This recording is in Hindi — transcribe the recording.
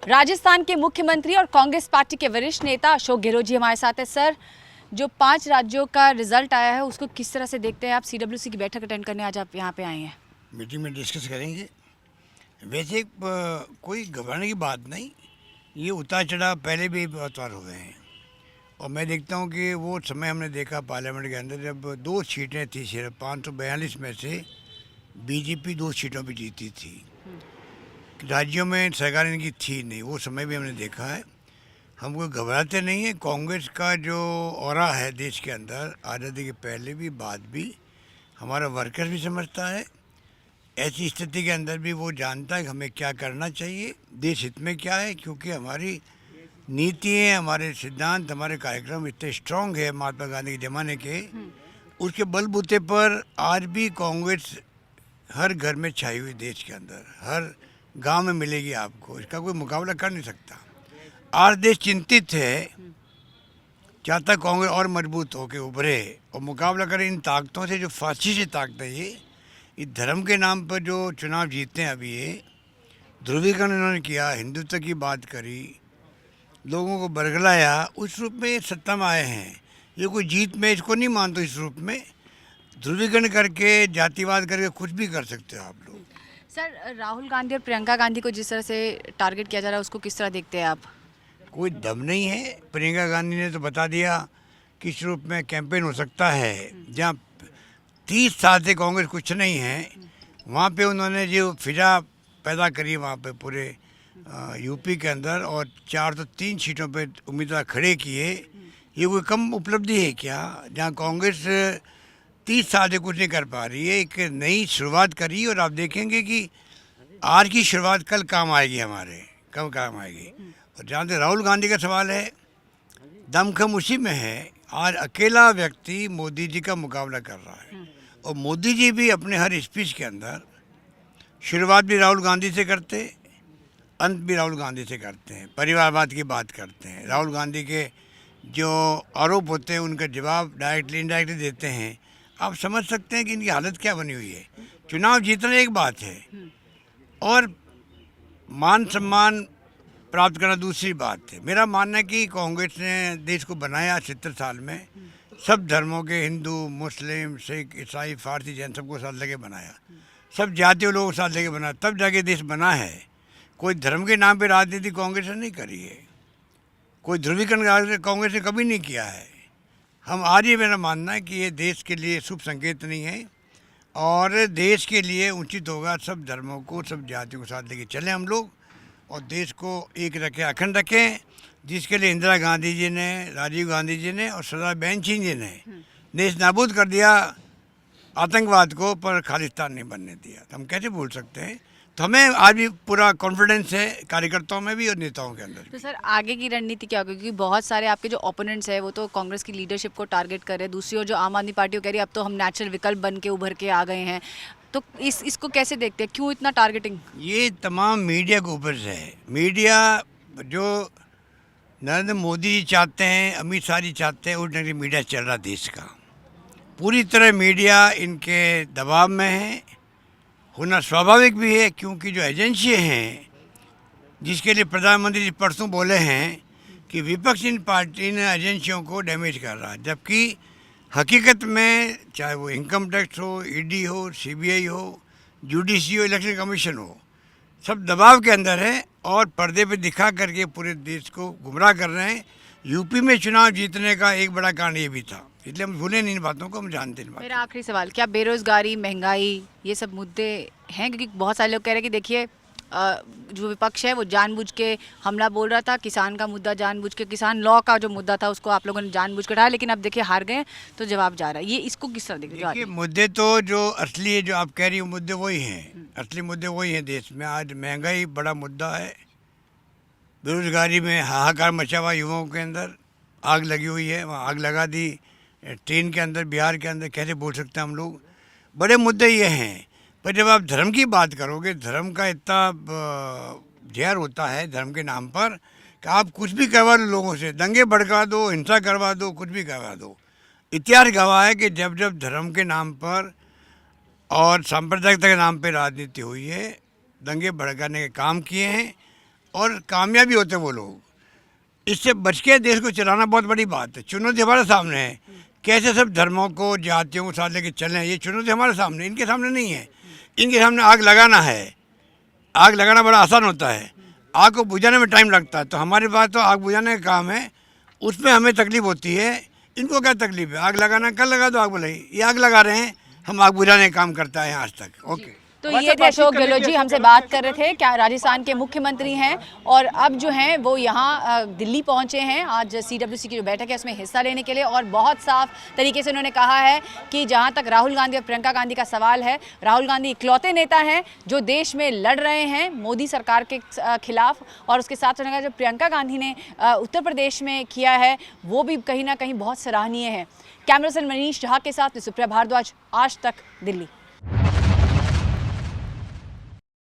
राजस्थान के मुख्यमंत्री और कांग्रेस पार्टी के वरिष्ठ नेता अशोक गहलोत जी हमारे साथ है। सर, जो 5 राज्यों का रिजल्ट आया है उसको किस तरह से देखते हैं आप? सीडब्ल्यूसी की बैठक अटेंड करने आज आप यहाँ पे आए हैं। मीटिंग में डिस्कस करेंगे। वैसे कोई घबराने की बात नहीं, ये उतार चढ़ाव पहले भी बहुत बार हुए हैं और मैं देखता हूँ कि वो समय हमने देखा पार्लियामेंट के अंदर जब 2 सीटें थी, सिर्फ 542 में से बीजेपी 2 सीटों पर जीती थी। राज्यों में सरकार इनकी थी नहीं, वो समय भी हमने देखा है। हम कोई घबराते नहीं हैं। कांग्रेस का जो ऑरा है देश के अंदर, आज़ादी के पहले भी बाद भी, हमारा वर्कर्स भी समझता है। ऐसी स्थिति के अंदर भी वो जानता है कि हमें क्या करना चाहिए, देश हित में क्या है, क्योंकि हमारी नीतियाँ, हमारे सिद्धांत, हमारे कार्यक्रम इतने स्ट्रांग है महात्मा गांधी के ज़माने के। उसके बलबूते पर आज भी कांग्रेस हर घर में छाई हुई, देश के अंदर हर गांव में मिलेगी आपको। इसका कोई मुकाबला कर नहीं सकता। आज देश चिंतित है, चाहता कांग्रेस और मजबूत होकर उभरे और मुकाबला करे इन ताकतों से, जो फांसी से ताकत है। ये धर्म के नाम पर जो चुनाव जीतते हैं अभी, ये ध्रुवीकरण इन्होंने किया, हिंदुत्व की बात करी, लोगों को बरगलाया, उस रूप में सत्ता में आए हैं। ये कोई जीत मैं इसको नहीं मानता। इस रूप में ध्रुवीकरण करके, जातिवाद करके कुछ भी कर सकते हो आप लोग। सर, राहुल गांधी और प्रियंका गांधी को जिस तरह से टारगेट किया जा रहा है उसको किस तरह देखते हैं आप? कोई दम नहीं है। प्रियंका गांधी ने तो बता दिया किस रूप में कैंपेन हो सकता है। जहाँ 30 साल से कांग्रेस कुछ नहीं है, वहाँ पे उन्होंने जो फिजा पैदा करी वहाँ पे पूरे यूपी के अंदर, और 403 सीटों पे उम्मीदवार खड़े किए। ये कोई कम उपलब्धि है क्या? जहाँ कांग्रेस 30 साल से कुछ नहीं कर पा रही है, एक नई शुरुआत करी, और आप देखेंगे कि आज की शुरुआत कल काम आएगी, हमारे कब काम आएगी। और जहाँ तक राहुल गांधी का सवाल है, दमखम उसी में है। आज अकेला व्यक्ति मोदी जी का मुकाबला कर रहा है, और मोदी जी भी अपने हर स्पीच के अंदर शुरुआत भी राहुल गांधी से करते, अंत भी राहुल गांधी से करते हैं। परिवारवाद की बात करते हैं। राहुल गांधी के जो आरोप होते हैं उनका जवाब डायरेक्टली इनडायरेक्टली देते हैं। आप समझ सकते हैं कि इनकी हालत क्या बनी हुई है। चुनाव जीतना एक बात है और मान सम्मान प्राप्त करना दूसरी बात है। मेरा मानना है कि कांग्रेस ने देश को बनाया 70 साल में, सब धर्मों के, हिंदू, मुस्लिम, सिख, ईसाई, फारसी, जैन, सबको साथ लेके बनाया, सब जातियों लोगों को साथ लेके बनाया, तब जाके देश बना है। कोई धर्म के नाम पे राजनीति कांग्रेस ने नहीं करी है, कोई ध्रुवीकरण कांग्रेस ने कभी नहीं किया है। हम आज ये मेरा मानना है कि ये देश के लिए शुभ संकेत नहीं है, और देश के लिए उचित होगा सब धर्मों को, सब जातियों को साथ लेके चलें हम लोग, और देश को एक रखें, अखंड रखें, जिसके लिए इंदिरा गांधी जी ने, राजीव गांधी जी ने और सरदार बहन सिंह जी ने देश नाबूद कर दिया आतंकवाद को, पर खालिस्तान नहीं बनने दिया। तो हम कैसे भूल सकते हैं? तो हमें आज भी पूरा कॉन्फिडेंस है, कार्यकर्ताओं में भी और नेताओं के अंदर भी। तो सर, आगे की रणनीति क्या होगी? क्योंकि बहुत सारे आपके जो ओपोनेंट्स हैं वो तो कांग्रेस की लीडरशिप को टारगेट कर रहे हैं, दूसरी ओर जो आम आदमी पार्टी को कह रही है अब तो हम नेचुरल विकल्प बन के उभर के आ गए हैं, तो इसको कैसे देखते हैं? क्यों इतना टारगेटिंग? ये तमाम मीडिया के ऊपर से है। मीडिया जो नरेंद्र मोदी जी चाहते हैं, अमित शाह जी चाहते हैं, उस ढंग से मीडिया चल रहा देश का। पूरी तरह मीडिया इनके दबाव में है, होना स्वाभाविक भी है, क्योंकि जो एजेंसी हैं, जिसके लिए प्रधानमंत्री जी परसों बोले हैं कि विपक्ष इन एजेंसियों को डैमेज कर रहा है, जबकि हकीकत में चाहे वो इनकम टैक्स हो, ईडी हो, सीबीआई हो, जुडिशरी हो, इलेक्शन कमीशन हो, सब दबाव के अंदर है और पर्दे पे दिखा करके पूरे देश को गुमराह कर रहे हैं। यूपी में चुनाव जीतने का एक बड़ा कारण ये भी था, इसलिए हम भूलें नहीं इन बातों को, हम जानते हैं। मेरा आखिरी सवाल, क्या बेरोजगारी, महंगाई, ये सब मुद्दे हैं? क्योंकि बहुत सारे लोग कह रहे हैं कि देखिए जो विपक्ष है वो जानबूझ के हमला बोल रहा था, किसान का मुद्दा जानबूझ के, किसान लॉ का जो मुद्दा था उसको आप लोगों ने जानबूझ के उठाया, लेकिन अब देखिए हार गए तो जवाब जा रहा है। ये इसको किस तरह देखिए? मुद्दे तो जो असली है, जो आप कह रही हो, मुद्दे वही हैं, असली मुद्दे वही हैं देश में। आज महंगाई बड़ा मुद्दा है, बेरोजगारी में हाहाकार मचा हुआ, युवाओं के अंदर आग लगी हुई है। वहाँ आग लगा दी ट्रेन के अंदर, बिहार के अंदर, कैसे बोल सकते हैं हम लोग? बड़े मुद्दे ये हैं। पर जब आप धर्म की बात करोगे, धर्म का इतना जहर होता है धर्म के नाम पर कि आप कुछ भी करवा लो, लोगों से दंगे भड़का दो, हिंसा करवा दो, कुछ भी करवा दो। इतिहास गवाह है कि जब जब धर्म के नाम पर और सांप्रदायिकता के नाम पर राजनीति हुई है, दंगे भड़काने के काम किए हैं, और कामयाबी होते वो लोग। इससे बच के देश को चलाना बहुत बड़ी बात है। चुनौती हमारे सामने है, कैसे सब धर्मों को जातियों को साथ लेके चलें, ये चुनौती हमारे सामने, इनके सामने नहीं है। इनके सामने आग लगाना है। आग लगाना बड़ा आसान होता है, आग को बुझाने में टाइम लगता है। तो हमारे पास तो आग बुझाने का काम है, उसमें हमें तकलीफ होती है। इनको क्या तकलीफ है? आग लगाना, कल लगा दो आग बुझाई। ये आग लगा रहे हैं, हम आग बुझाने का काम करता है आज तक। ओके। तो ये थे अशोक गहलोत जी, हमसे बात कर रहे थे, क्या राजस्थान के मुख्यमंत्री हैं और अब जो हैं वो यहाँ दिल्ली पहुँचे हैं आज CWC की जो बैठक है उसमें हिस्सा लेने के लिए। और बहुत साफ तरीके से उन्होंने कहा है कि जहाँ तक राहुल गांधी और प्रियंका गांधी का सवाल है, राहुल गांधी इकलौते नेता हैं जो देश में लड़ रहे हैं मोदी सरकार के खिलाफ। और उसके साथ उन्होंने कहा जो प्रियंका गांधी ने उत्तर प्रदेश में किया है वो भी कहीं ना कहीं बहुत सराहनीय है। कैमरा पर्सन मनीष झा के साथ सुप्रिया भारद्वाज, आज तक, दिल्ली।